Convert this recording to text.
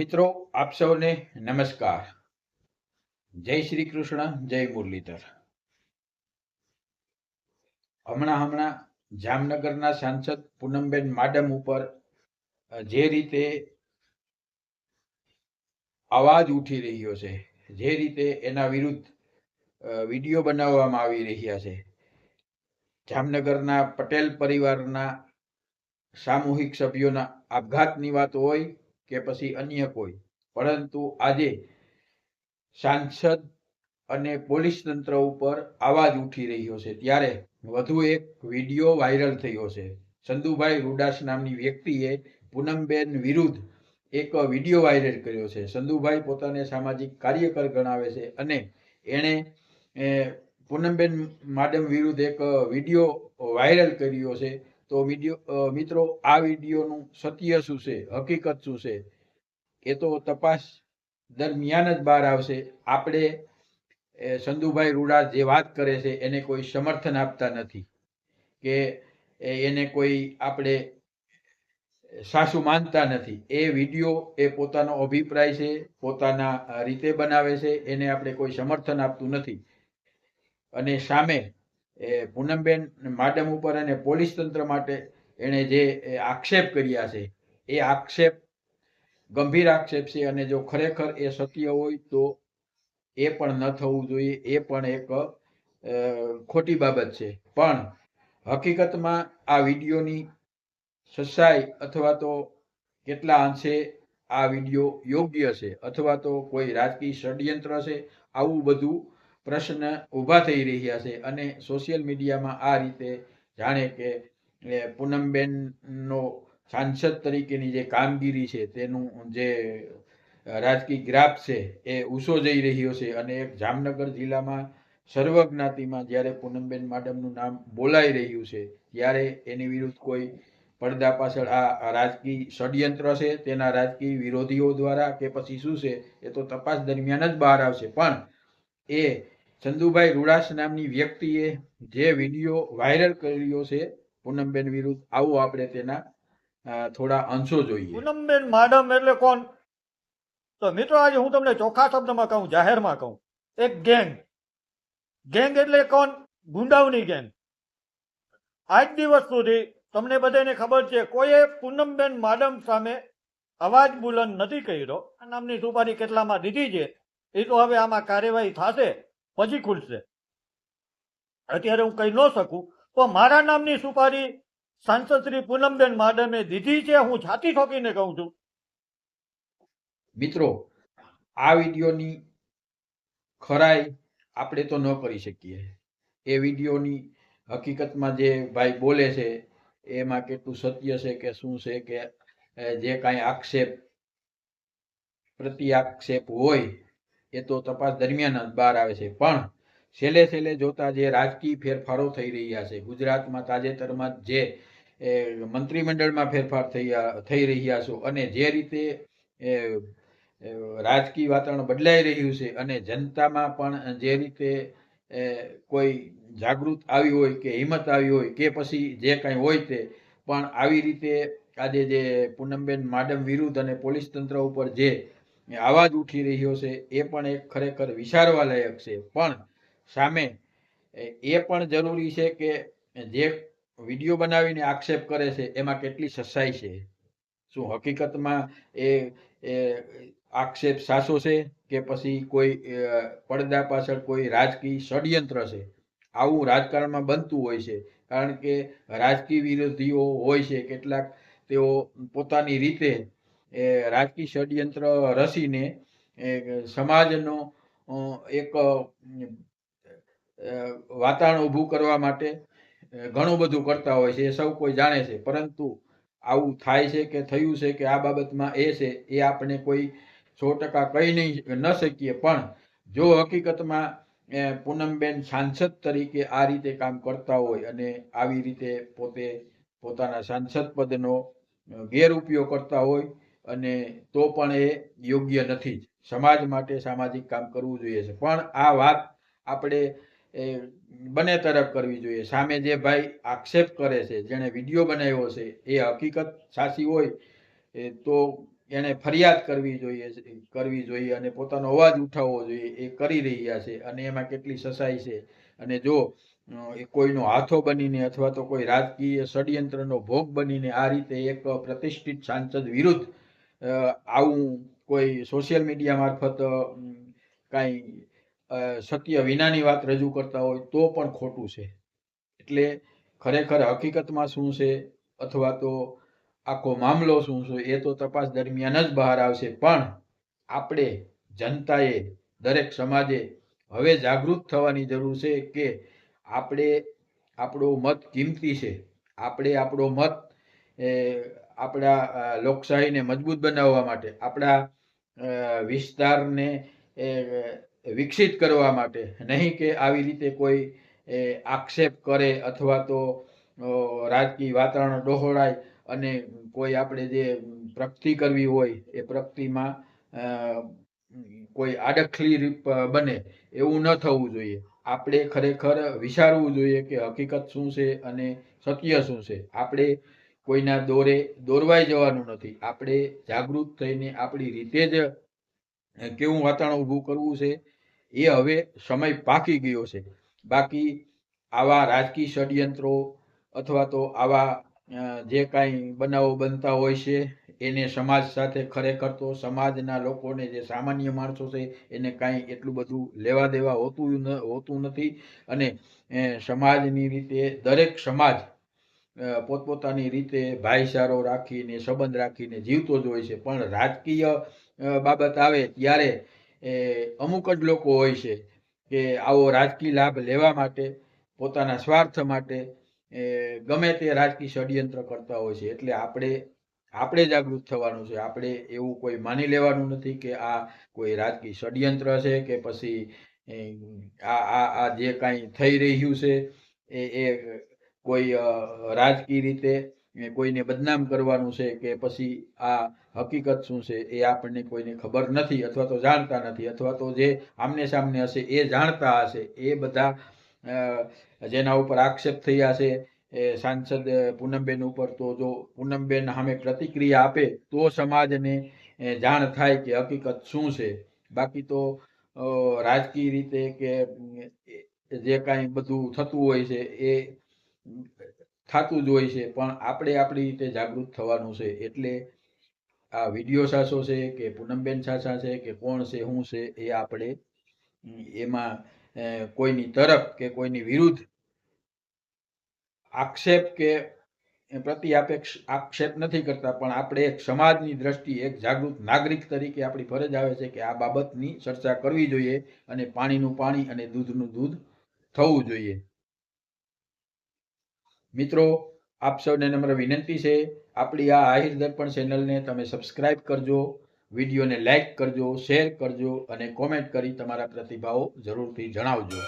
મિત્રો આપ સૌને નમસ્કાર. જય શ્રી કૃષ્ણ, જય મુરલીધર. હમણાં જામનગરના સાંસદ પૂનમબેન માડમ ઉપર જે રીતે અવાજ ઉઠી રહ્યો છે, જે રીતે એના વિરુદ્ધ વિડીયો બનાવવામાં આવી રહ્યા છે, જામનગરના પટેલ પરિવારના સામૂહિક સભ્યોના આપઘાતની વાત હોય કે પછી અન્ય કોઈ, પરંતુ આજે સાંસદ અને પોલીસ તંત્ર ઉપર અવાજ ઉઠી રહ્યો છે. ત્યારે વધુ એક વિડીયો વાયરલ થયો છે. સંધુભાઈ રૂડાસ નામની વ્યક્તિએ પૂનમબેન વિરુદ્ધ એક વિડીયો વાયરલ કર્યો છે. સંધુભાઈ પોતાને સામાજિક કાર્યકર ગણાવે છે અને એણે પૂનમબેન માડમ વિરુદ્ધ એક વિડીયો વાયરલ કર્યો છે. તો મિત્રો, આ વિડીયોનું સત્ય શું છે, હકીકત શું છે, એ તો તપાસ દરમિયાન જ બહાર આવશે. આપણે સંધુભાઈ રૂડા જે વાત કરે છે એને કોઈ સમર્થન આપતા નથી કે એને કોઈ આપણે સાસુ માનતા નથી. એ વિડીયો એ પોતાનો અભિપ્રાય છે, પોતાના રીતે બનાવે છે, એને આપણે કોઈ સમર્થન આપતું નથી. અને સામે પૂનમબેન માડમ ઉપર અને પોલીસ તંત્ર માટે એણે જે આક્ષેપ કર્યા છે, એ આક્ષેપ ગંભીર આક્ષેપ છે. અને જો ખરેખર એ સત્ય હોય તો એ પણ ન થવું જોઈએ. એ પણ એક ખોટી બાબત છે. પણ હકીકતમાં આ વિડીયોની સચ્ચાઈ અથવા તો કેટલા અંશે આ વિડીયો યોગ્ય છે અથવા તો કોઈ રાજકીય ષડયંત્ર છે, આવું બધું પ્રશ્ન ઊભા થઈ રહ્યા છે. અને સોશિયલ મીડિયામાં આ રીતે જાણે કે પૂનમબેનનો સાંસદ તરીકેની જે કામગીરી છે તેનું જે રાજકીય ગ્રાફ છે એ ઊંચો જઈ રહ્યો છે. અને એક જામનગર જિલ્લામાં સર્વજ્ઞાતિમાં જ્યારે પૂનમબેન માડમનું નામ બોલાઈ રહ્યું છે, ત્યારે એની વિરુદ્ધ કોઈ પડદા પાછળ આ રાજકીય ષડયંત્ર છે, તેના રાજકીય વિરોધીઓ દ્વારા કે પછી શું છે, એ તો તપાસ દરમિયાન જ બહાર આવશે. પણ એ ચંદુભાઈ રૂડાસ નામની વ્યક્તિએ જે વિડીયો વાયરલ કર્યો છે પૂનમબેન વિરુદ્ધ, આવું આપણે તેના થોડા અંશો જોઈએ. પૂનમબેન માડમ એટલે કોણ? તો મિત્રો, આજે હું તમને ચોખ્ખા શબ્દમાં કહું, જાહેરમાં કહું, એક ગેંગ. ગેંગ એટલે કોણ? ગુંડાઓની ગેંગ. આજ દિવસ સુધી તમને બધાને ખબર છે, કોઈએ પૂનમબેન માડમ સામે અવાજ બુલંદ નથી કર્યો. આ નામની સુપારી કેટલામાં દીધી છે એ તો હવે આમાં કાર્યવાહી થશે પછી ખુલશે. અત્યારે હું કહી ન શકું. તો મારા નામની સુપારી સાંસદ શ્રી પૂનમબેન માડમે દીધી છે, હું છાતી ઠોકીને કહું છું. મિત્રો, આ વિડીયોની ખરાઈ આપણે તો ન કરી શકીએ. એ વિડીયોની હકીકતમાં જે ભાઈ બોલે છે એમાં કેટલું સત્ય છે કે શું છે, કે જે કાંઈ આક્ષેપ પ્રતિ આક્ષેપ હોય એ તો તપાસ દરમિયાન બહાર આવે છે. પણ છેલ્લે જોતા જે રાજકીય ફેરફારો થઈ રહ્યા છે, ગુજરાતમાં તાજેતરમાં જે મંત્રીમંડળમાં ફેરફાર થઈ રહ્યા છે, અને જે રીતે રાજકીય વાતાવરણ બદલાઈ રહ્યું છે, અને જનતામાં પણ જે રીતે કોઈ જાગૃત આવી હોય કે હિંમત આવી હોય કે પછી જે કાંઈ હોય તે પણ આવી રીતે આજે જે પૂનમબેન માડમ વિરુદ્ધ અને પોલીસ તંત્ર ઉપર જે અવાજ ઉઠી રહ્યો છે એ પણ એક ખરેખર વિચારવા લાયક છે. પણ સામે એ પણ જરૂરી છે કે જે વિડીયો બનાવીને આક્ષેપ કરે છે એમાં કેટલી સચ્ચાઈ છે, શું હકીકતમાં એ આક્ષેપ સાચો છે કે પછી કોઈ પડદા પાછળ કોઈ રાજકીય ષડયંત્ર છે. આવું રાજકારણમાં બનતું હોય છે, કારણ કે રાજકીય વિરોધીઓ હોય છે કેટલાક, તેઓ પોતાની રીતે રાજકીય ષડયંત્ર રચીને સમાજનો એક વાતાવરણ ઊભું કરવા માટે ઘણું બધું કરતા હોય છે, એ સૌ કોઈ જાણે છે. પરંતુ આવું થાય છે કે થયું છે કે આ બાબતમાં એ છે એ આપણે કોઈ 100% કહી ન શકીએ. પણ જો હકીકતમાં પૂનમબેન સાંસદ તરીકે આ રીતે કામ કરતા હોય અને આવી રીતે પોતે પોતાના સાંસદ પદનો ગેરઉપયોગ કરતા હોય, અને તો પણ એ યોગ્ય નથી. સમાજ માટે સામાજિક કામ કરવું જોઈએ છે. પણ આ વાત આપણે બંને તરફ કરવી જોઈએ. સામે જે ભાઈ આક્ષેપ કરે છે, જેણે વિડીયો બનાવ્યો છે, એ હકીકત સાચી હોય તો એને ફરિયાદ કરવી જોઈએ અને પોતાનો અવાજ ઉઠાવવો જોઈએ. એ કરી રહ્યા છે અને એમાં કેટલી સસાઈ છે. અને જો એ કોઈનો હાથો બનીને અથવા તો કોઈ રાજકીય ષડયંત્રનો ભોગ બનીને આ રીતે એક પ્રતિષ્ઠિત સાંસદ વિરુદ્ધ આવું કોઈ સોશિયલ મીડિયા મારફત કાંઈ સત્ય વિનાની વાત રજૂ કરતા હોય તો પણ ખોટું છે. એટલે ખરેખર હકીકતમાં શું છે અથવા તો આખો મામલો શું છે એ તો તપાસ દરમિયાન જ બહાર આવશે. પણ આપણે જનતાએ, દરેક સમાજે હવે જાગૃત થવાની જરૂર છે કે આપણે આપણો મત કિંમતી છે. આપણે આપણો મત આપણા લોકશાહીને મજબૂત બનાવવા માટે, આપણા વિસ્તારને વિકસિત કરવા માટે, નહીં કે આવી રીતે કોઈ આક્ષેપ કરે અથવા તો રાજકીય વાતાવરણ ડહોળાય અને કોઈ આપણે જે પ્રગતિ કરવી હોય એ પ્રગતિમાં કોઈ આડખલી બને એવું ન થવું જોઈએ. આપણે ખરેખર વિચારવું જોઈએ કે હકીકત શું છે અને સત્ય શું છે. આપણે કોઈના દોરવાઈ જવાનું નથી. આપણે જાગૃત થઈને આપણી રીતે જ કેવું વાતાવરણ ઊભું કરવું છે એ હવે સમય પાકી ગયો છે. બાકી આવા રાજકીય ષડયંત્રો અથવા તો આવા જે કાંઈ બનાવો બનતા હોય છે એને સમાજ સાથે ખરેખર તો સમાજના લોકોને, જે સામાન્ય માણસો છે, એને કાંઈ એટલું બધું લેવા દેવા હોતું નથી. અને સમાજની રીતે દરેક સમાજ પોતપોતાની રીતે ભાઈચારો રાખીને, સંબંધ રાખીને જીવતો જ હોય છે. પણ રાજકીય બાબત આવે ત્યારે અમુક જ લોકો હોય છે કે આવો રાજકીય લાભ લેવા માટે, પોતાના સ્વાર્થ માટે ગમે તે રાજકીય ષડયંત્ર કરતા હોય છે. એટલે આપણે જાગૃત થવાનું છે. આપણે એવું કોઈ માની લેવાનું નથી કે આ કોઈ રાજકીય ષડયંત્ર છે કે પછી આ જે કાંઈ થઈ રહ્યું છે એ કોઈ રાજકીય રીતે કોઈને બદનામ કરવાનું છે કે પછી આ હકીકત શું છે એ આપણને કોઈને ખબર નથી અથવા તો જાણતા નથી. અથવા તો જે આમને સામને હશે એ જાણતા હશે. એ બધા જેના ઉપર આક્ષેપ થયા છે સાંસદ પૂનમબેન ઉપર, તો જો પૂનમબેન સામે પ્રતિક્રિયા આપે તો સમાજને જાણ થાય કે હકીકત શું છે. બાકી તો રાજકીય રીતે કે જે કાંઈ બધું થતું હોય છે એ થતું જ હોય છે. પણ આપણે આપણી રીતે જાગૃત થવાનું છે. એટલે આ વિડીયો સાચો છે કે પૂનમબેન સાચા છે કે કોણ છે શું છે એ આપણે એમાં કોઈની તરફ કે કોઈની વિરુદ્ધ આક્ષેપ કે આક્ષેપ નથી કરતા. પણ આપણે એક સમાજની દ્રષ્ટિએ, એક જાગૃત નાગરિક તરીકે આપણી ફરજ આવે છે કે આ બાબતની ચર્ચા કરવી જોઈએ અને પાણીનું પાણી અને દૂધનું દૂધ થવું જોઈએ. મિત્રો, આપ સૌને નમ્ર વિનંતી છે, આપણી આ આહિર દર્પણ ચેનલને તમે સબસ્ક્રાઇબ કરજો, વિડીયોને લાઇક કરજો, શેર કરજો અને કોમેન્ટ કરી તમારા પ્રતિભાવો જરૂરથી જણાવજો.